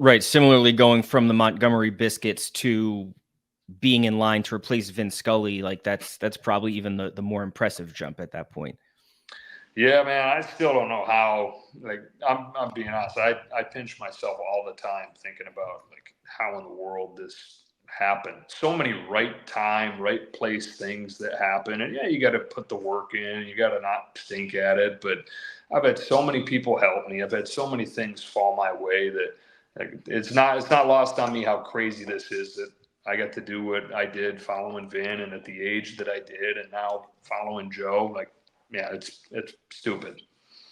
Right. Similarly, going from the Montgomery Biscuits to being in line to replace Vin Scully, like that's probably even the more impressive jump at that point. Yeah, man, I still don't know how. Like, I'm being honest. I pinch myself all the time thinking about like how in the world this happened. So many right time, right place things that happen, and yeah, you got to put the work in. You got to not stink at it. But I've had so many people help me. I've had so many things fall my way that like, it's not lost on me how crazy this is that I got to do what I did following Vin and at the age that I did, and now following Joe. Like, yeah, it's stupid.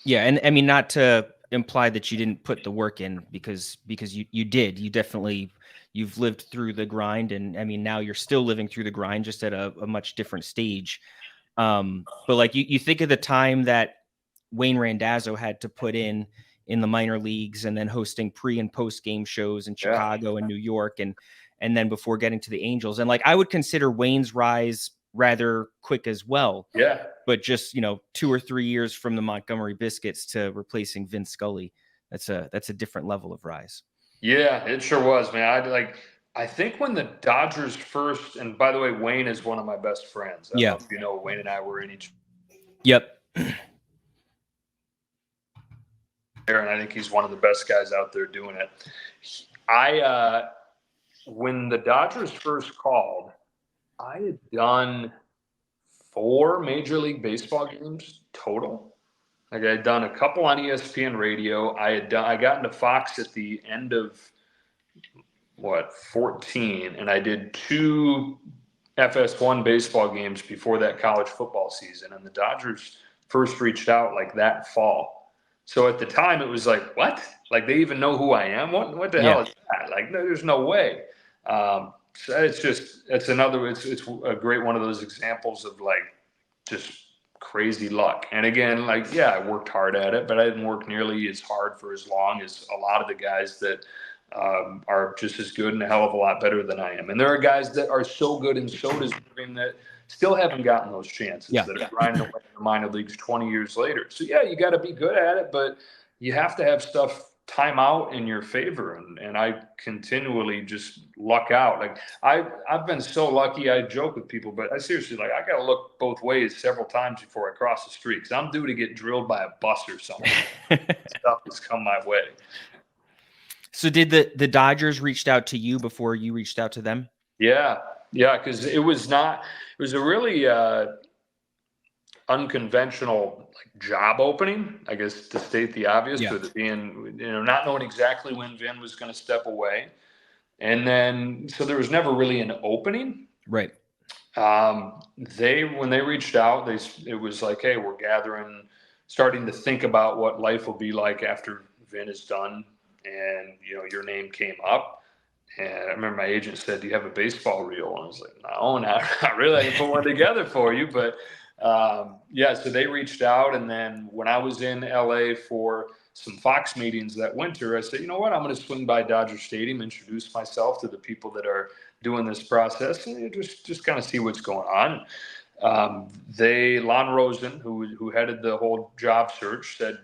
Yeah, and I mean, not to imply that you didn't put the work in, because you did. You definitely, you've lived through the grind, and I mean, now you're still living through the grind, just at a much different stage. But like you think of the time that Wayne Randazzo had to put in the minor leagues, and then hosting pre and post game shows in Yeah, Chicago and New York, and then before getting to the Angels. And like, I would consider Wayne's rise rather quick as well, yeah, but just, 2 or 3 years from the Montgomery Biscuits to replacing Vin Scully, that's a different level of rise. yeah. It sure was, man. I think when the Dodgers first, and by the way, Wayne is one of my best friends. I don't know Yeah. if you know, Wayne and I were in each Yep. other, and I think he's one of the best guys out there doing it. I when the Dodgers first called, I had done 4 Major League Baseball games total. Like I had done a couple on ESPN radio. I got into Fox at the end of 14, and I did 2 FS1 baseball games before that college football season. And the Dodgers first reached out like that fall. So at the time, it was like, what? Like they even know who I am? What the hell Yeah. is that? Like, no, there's no way. So it's a great one of those examples of like just crazy luck. And again, like, yeah, I worked hard at it, but I didn't work nearly as hard for as long as a lot of the guys that are just as good and a hell of a lot better than I am. And there are guys that are so good and so deserving that still haven't gotten those chances, Yeah. that are grinding away in the minor leagues 20 years later. So yeah, you got to be good at it, but you have to have stuff time out in your favor. And I continually just luck out. Like I've been so lucky. I joke with people, but I seriously, like, I got to look both ways several times before I cross the street, because I'm due to get drilled by a bus or something. Stuff has come my way. So did the Dodgers reached out to you before you reached out to them? Yeah, yeah, because it was a really unconventional like job opening, I guess, to state the obvious, Yeah. with it being, not knowing exactly when Vin was going to step away. And then, so there was never really an opening. Right. When they reached out, it was like, hey, we're starting to think about what life will be like after Vin is done. And, your name came up. And I remember my agent said, do you have a baseball reel? And I was like, no, not really. I can put one together for you. But yeah, so they reached out. And then when I was in LA for some Fox meetings that winter, I said, you know what, I'm going to swing by Dodger Stadium, introduce myself to the people that are doing this process, and just kind of see what's going on. Lon Rosen, who headed the whole job search, said,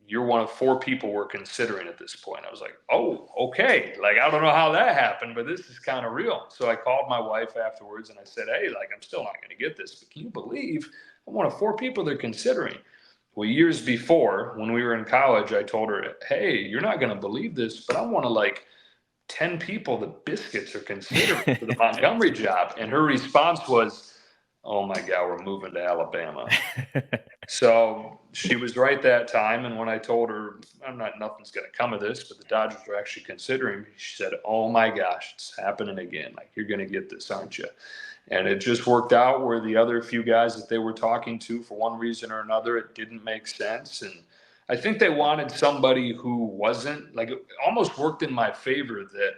you're one of 4 people we're considering at this point. I was like, oh, okay. Like, I don't know how that happened, but this is kind of real. So I called my wife afterwards and I said, hey, like, I'm still not going to get this, but can you believe I'm one of 4 people they're considering? Well, years before, when we were in college, I told her, hey, you're not going to believe this, but I'm one of like 10 people the Biscuits are considering for the Montgomery job. And her response was, oh my God, we're moving to Alabama. So she was right that time. And when I told her, nothing's going to come of this, but the Dodgers are actually considering me, she said, oh my gosh, it's happening again. Like, you're going to get this, aren't you? And it just worked out where the other few guys that they were talking to, for one reason or another, it didn't make sense. And I think they wanted somebody who wasn't, like, it almost worked in my favor that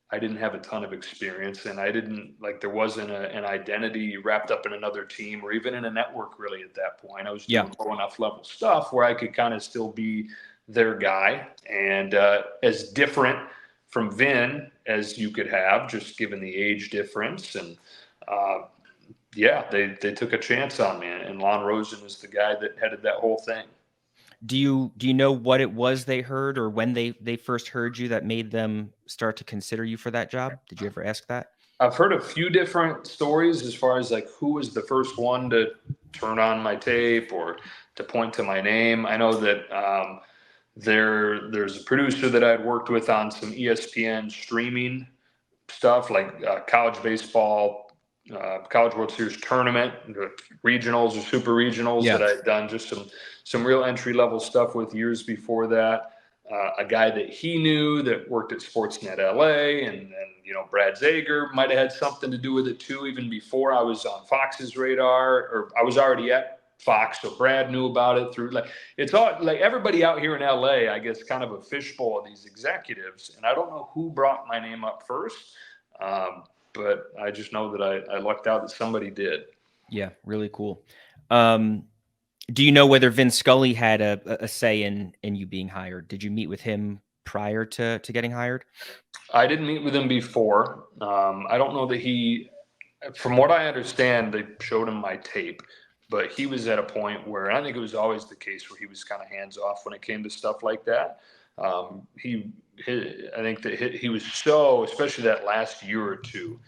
I didn't have a ton of experience, and I didn't, like, there wasn't an identity wrapped up in another team or even in a network really at that point. I was Yeah. doing low enough level stuff where I could kind of still be their guy, and as different from Vin as you could have, just given the age difference. And yeah, they took a chance on me, and Lon Rosen is the guy that headed that whole thing. Do you know what it was they heard, or when they first heard you, that made them start to consider you for that job? Did you ever ask that? I've heard a few different stories as far as like who was the first one to turn on my tape or to point to my name. I know that there's a producer that I'd worked with on some ESPN streaming stuff like college baseball, college World Series tournament, regionals or super regionals Yeah. that I'd done just some real entry level stuff with years before that. A guy that he knew that worked at Sportsnet LA, and Brad Zager might have had something to do with it too, even before I was on Fox's radar, or I was already at Fox, so Brad knew about it through like it's all like everybody out here in LA, I guess, kind of a fishbowl of these executives, and I don't know who brought my name up first, but I just know that I lucked out that somebody did. Yeah, really cool. Do you know whether Vin Scully had a say in you being hired? Did you meet with him prior to getting hired? I didn't meet with him before. I don't know that from what I understand, they showed him my tape, but he was at a point where, and I think it was always the case, where he was kind of hands off when it came to stuff like that. I think that he was so, especially that last year or two.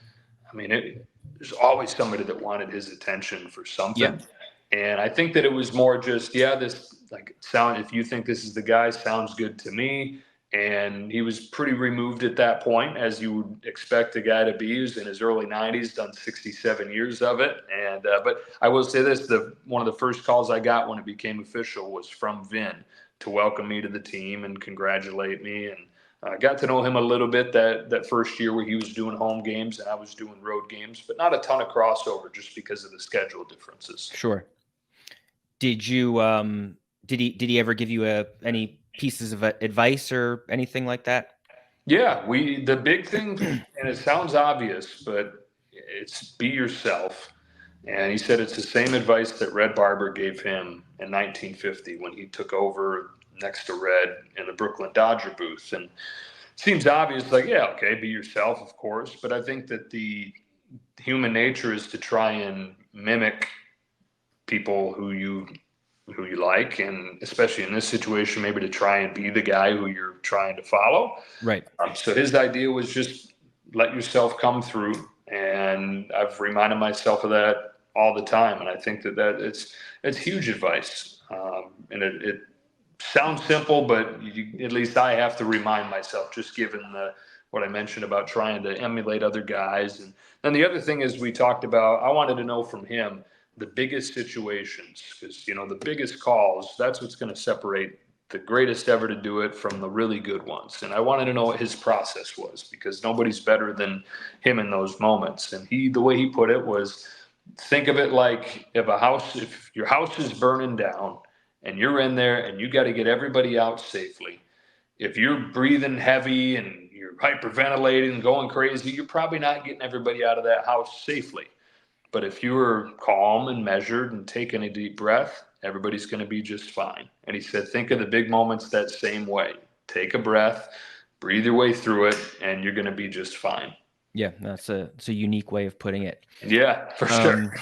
I mean, there's always somebody that wanted his attention for Yeah. something. And I think that it was more just, yeah, this like sound, if you think this is the guy, sounds good to me. And he was pretty removed at that point, as you would expect a guy to be. He was in his early 90s, done 67 years of it. And but I will say this: one of the first calls I got when it became official was from Vin to welcome me to the team and congratulate me. And I got to know him a little bit that first year where he was doing home games and I was doing road games, but not a ton of crossover just because of the schedule differences. Sure. Did you did he ever give you any pieces of advice or anything like that? Yeah, the big thing, and it sounds obvious, but it's be yourself. And he said it's the same advice that Red Barber gave him in 1950 when he took over next to Red in the Brooklyn Dodger booth. And it seems obvious, like, yeah, okay, be yourself, of course. But I think that the human nature is to try and mimic people who you like, and especially in this situation, maybe to try and be the guy who you're trying to follow. Right. So his idea was just let yourself come through, and I've reminded myself of that all the time. And I think that it's huge advice, and it sounds simple, but at least I have to remind myself, just given what I mentioned about trying to emulate other guys. And then the other thing is, we talked about, I wanted to know from him the biggest situations, because the biggest calls, that's what's going to separate the greatest ever to do it from the really good ones. And I wanted to know what his process was, because nobody's better than him in those moments. And the way he put it was, think of it like if your house is burning down and you're in there and you got to get everybody out safely. If you're breathing heavy and you're hyperventilating and going crazy, you're probably not getting everybody out of that house safely. But if you were calm and measured and taking a deep breath, everybody's going to be just fine. And he said, think of the big moments that same way. Take a breath, breathe your way through it, and you're going to be just fine. Yeah, it's a unique way of putting it. Yeah, for sure.